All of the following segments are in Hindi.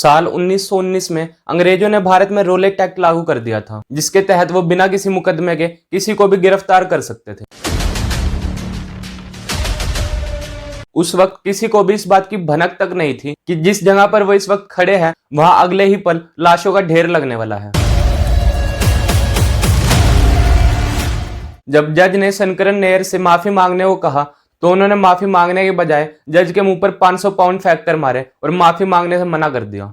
साल 1919 में अंग्रेजों ने भारत में रोलेट एक्ट लागू कर दिया था, जिसके तहत वो बिना किसी मुकदमे के किसी को भी गिरफ्तार कर सकते थे। उस वक्त किसी को भी इस बात की भनक तक नहीं थी कि जिस जगह पर वो इस वक्त खड़े हैं वहां अगले ही पल लाशों का ढेर लगने वाला है। जब जज ने शंकरन नायर से माफी मांगने को कहा तो उन्होंने माफी मांगने के बजाय जज के मुंह पर 500 पाउंड फेंक कर मारे और माफी मांगने से मना कर दिया।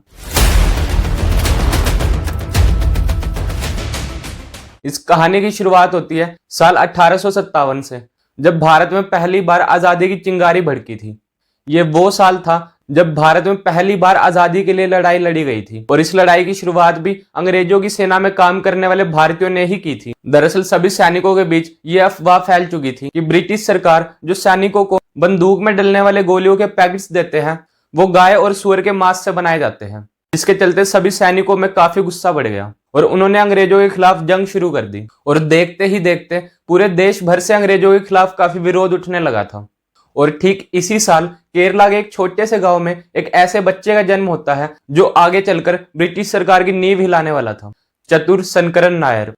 इस कहानी की शुरुआत होती है साल 1857 से, जब भारत में पहली बार आजादी की चिंगारी भड़की थी। ये वो साल था जब भारत में पहली बार आजादी के लिए लड़ाई लड़ी गई थी और इस लड़ाई की शुरुआत भी अंग्रेजों की सेना में काम करने वाले भारतीयों ने ही की थी। दरअसल सभी सैनिकों के बीच ये अफवाह फैल चुकी थी कि ब्रिटिश सरकार जो सैनिकों को बंदूक में डलने वाले गोलियों के पैकेट्स देते हैं वो गाय और सूअर के मांस से बनाए जाते हैं, जिसके चलते सभी सैनिकों में काफी गुस्सा बढ़ गया और उन्होंने अंग्रेजों के खिलाफ जंग शुरू कर दी। और देखते ही देखते पूरे देश भर से अंग्रेजों के खिलाफ काफी विरोध उठने लगा था। और ठीक इसी साल केरला के एक छोटे से गांव में एक ऐसे बच्चे का जन्म होता है जो आगे चलकर ब्रिटिश सरकार की नींव हिलाने वाला था, चतुर शंकरन नायर।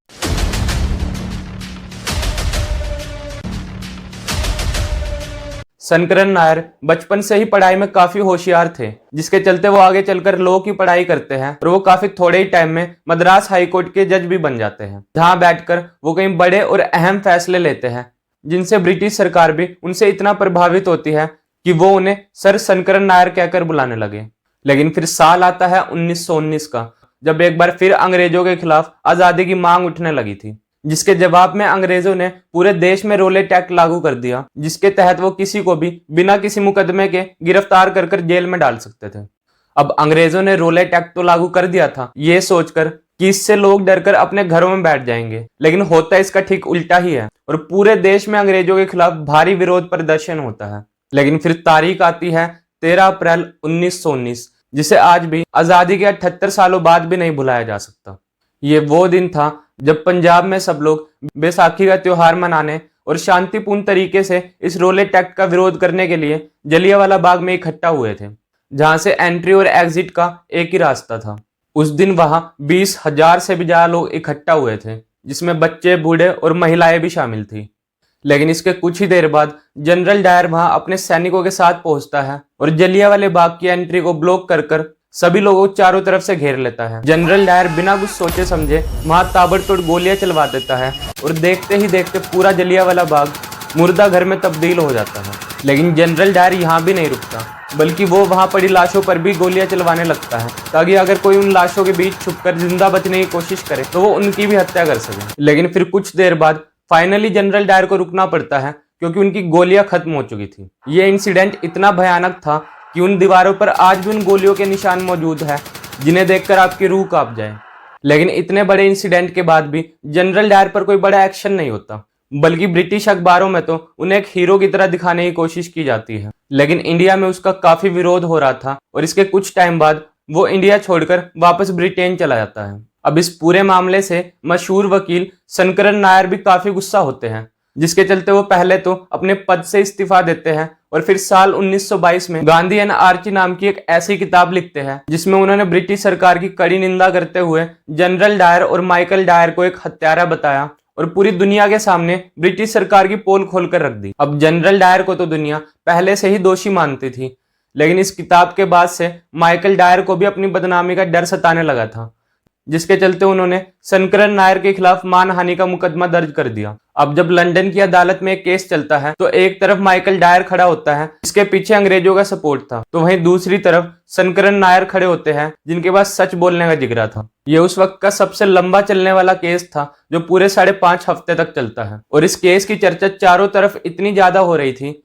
शंकरन नायर बचपन से ही पढ़ाई में काफी होशियार थे, जिसके चलते वो आगे चलकर लॉ की पढ़ाई करते हैं और वो काफी थोड़े ही टाइम में मद्रास हाई कोर्ट के जज भी बन जाते हैं, जहां बैठकर वो कई बड़े और अहम फैसले लेते हैं जिनसे ब्रिटिश सरकार भी उनसे इतना प्रभावित होती है कि वो उन्हें सर शंकरन नायर कहकर बुलाने लगे। लेकिन फिर साल आता है 1919 का, जब एक बार फिर अंग्रेजों के खिलाफ आजादी की मांग उठने लगी थी, जिसके जवाब में अंग्रेजों ने पूरे देश में रोलेट एक्ट लागू कर दिया, जिसके तहत वो किसी को भी बिना किसी मुकदमे के गिरफ्तार कर जेल में डाल सकते थे। अब अंग्रेजों ने रोलेट एक्ट तो लागू कर दिया था ये सोचकर कि इससे लोग डरकर अपने घरों में बैठ जाएंगे, लेकिन होता इसका ठीक उल्टा ही है और पूरे देश में अंग्रेजों के खिलाफ भारी विरोध प्रदर्शन होता है। लेकिन फिर तारीख आती है 13 अप्रैल 1919, जिसे आज भी आजादी के 78 सालों बाद भी नहीं भुलाया जा सकता। ये वो दिन था जब पंजाब में सब लोग बैसाखी का त्योहार मनाने और शांतिपूर्ण तरीके से इस रोलेट एक्ट का विरोध करने के लिए जलियांवाला बाग में इकट्ठा हुए थे, जहां से एंट्री और एग्जिट का एक ही रास्ता था। उस दिन वहां 20,000 से भी ज्यादा लोग इकट्ठा हुए थे, जिसमें बच्चे, बूढ़े और महिलाएं भी शामिल थी। लेकिन इसके कुछ ही देर बाद जनरल डायर वहां अपने सैनिकों के साथ पहुंचता है और जलियांवाले बाग की एंट्री को ब्लॉक कर सभी लोगों को चारों तरफ से घेर लेता है। जनरल डायर बिना कुछ सोचे समझे वहां ताबड़तोड़ गोलियां चलवा देता है और देखते ही देखते पूरा जलियांवाला बाग मुर्दा घर में तब्दील हो जाता है। लेकिन जनरल डायर यहाँ भी नहीं रुकता, बल्कि वो वहां पड़ी लाशों पर भी गोलियां चलवाने लगता है, ताकि अगर कोई उन लाशों के बीच छुपकर जिंदा बचने की कोशिश करे तो वो उनकी भी हत्या कर सके। लेकिन फिर कुछ देर बाद फाइनली जनरल डायर को रुकना पड़ता है, क्योंकि उनकी गोलियां खत्म हो चुकी थी। ये इंसिडेंट इतना भयानक था कि उन दीवारों पर आज भी उन गोलियों के निशान मौजूद है, जिन्हें देखकर आपकी रूह कांप जाए। लेकिन इतने बड़े इंसिडेंट के बाद भी जनरल डायर पर कोई बड़ा एक्शन नहीं होता, बल्कि ब्रिटिश अखबारों में तो उन्हें एक हीरो की तरह दिखाने की कोशिश की जाती है। लेकिन इंडिया में उसका काफी विरोध हो रहा था और इसके कुछ टाइम बाद वो इंडिया छोड़कर वापस ब्रिटेन चला जाता है। अब इस पूरे मामले से मशहूर वकील शंकरन नायर भी काफी गुस्सा होते हैं, जिसके चलते वो पहले तो अपने पद से इस्तीफा देते हैं और फिर साल 1922 में गांधी एंड आर्ची नाम की एक ऐसी किताब लिखते हैं जिसमें उन्होंने ब्रिटिश सरकार की कड़ी निंदा करते हुए जनरल डायर और माइकल डायर को एक हत्यारा बताया और पूरी दुनिया के सामने ब्रिटिश सरकार की पोल खोलकर रख दी। अब जनरल डायर को तो दुनिया पहले से ही दोषी मानती थी, लेकिन इस किताब के बाद से माइकल डायर को भी अपनी बदनामी का डर सताने लगा था, जिसके चलते उन्होंने शंकरन नायर के खिलाफ मानहानि का मुकदमा दर्ज कर दिया। अब जब लंदन की अदालत में एक केस चलता है तो एक तरफ माइकल डायर खड़ा होता है, जिसके पीछे अंग्रेजों का सपोर्ट था, तो वहीं दूसरी तरफ शंकरन नायर खड़े होते हैं, जिनके पास सच बोलने का जिगरा था। ये उस वक्त का सबसे लंबा चलने वाला केस था, जो पूरे 5.5 हफ्ते तक चलता है। और इस केस की चर्चा चारों तरफ इतनी ज्यादा हो रही थी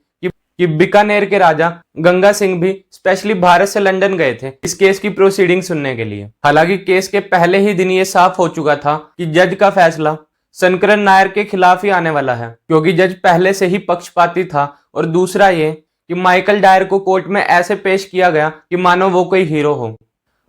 कि बीकानेर के राजा गंगा सिंह भी स्पेशली भारत से लंदन गए थे इस केस की प्रोसीडिंग सुनने के लिए। हालांकि केस के पहले ही दिन ये साफ हो चुका था कि जज का फैसला शंकरन नायर के खिलाफ ही आने वाला है, क्योंकि जज पहले से ही पक्षपाती था और दूसरा ये कि माइकल डायर को कोर्ट में ऐसे पेश किया गया कि मानो वो कोई हीरो हो।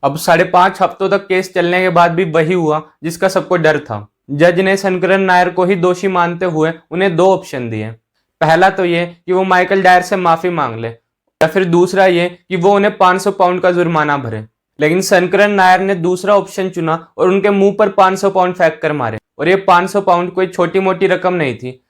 अब 5.5 हफ्तों तक केस चलने के बाद भी वही हुआ जिसका सबको डर था। जज ने शंकरन नायर को ही दोषी मानते हुए उन्हें 2 ऑप्शन दिए। पहला तो ये कि वो माइकल डायर से माफी मांग ले, या फिर दूसरा ये कि वो उन्हें 500 पाउंड का जुर्माना भरे। लेकिन शंकरन नायर ने दूसरा ऑप्शन चुना और उनके मुंह पर 500 पाउंड फेंक कर मारे। और ये 500 पाउंड कोई छोटी मोटी रकम नहीं थी,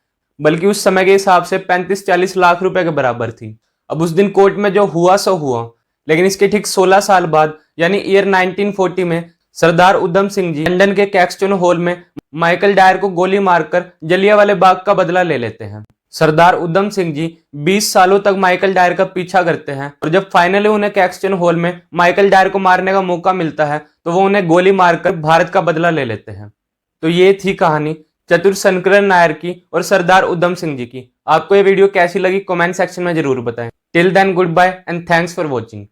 बल्कि उस समय के हिसाब से 35-40 लाख रुपए के बराबर थी। अब उस दिन कोर्ट में जो हुआ सो हुआ, लेकिन इसके ठीक 16 साल बाद यानी ईयर 1940 में सरदार उधम सिंह जी लंदन के कैक्सटन हॉल में माइकल डायर को गोली मारकर जलियांवाले बाग का बदला ले लेते हैं। सरदार उधम सिंह जी 20 सालों तक माइकल डायर का पीछा करते हैं और जब फाइनली उन्हें कैक्सटन हॉल में माइकल डायर को मारने का मौका मिलता है तो वो उन्हें गोली मारकर भारत का बदला ले लेते हैं। तो ये थी कहानी चतुर शंकरन नायर की और सरदार उधम सिंह जी की। आपको ये वीडियो कैसी लगी कमेंट सेक्शन में जरूर बताएं। Till then goodbye and thanks for watching.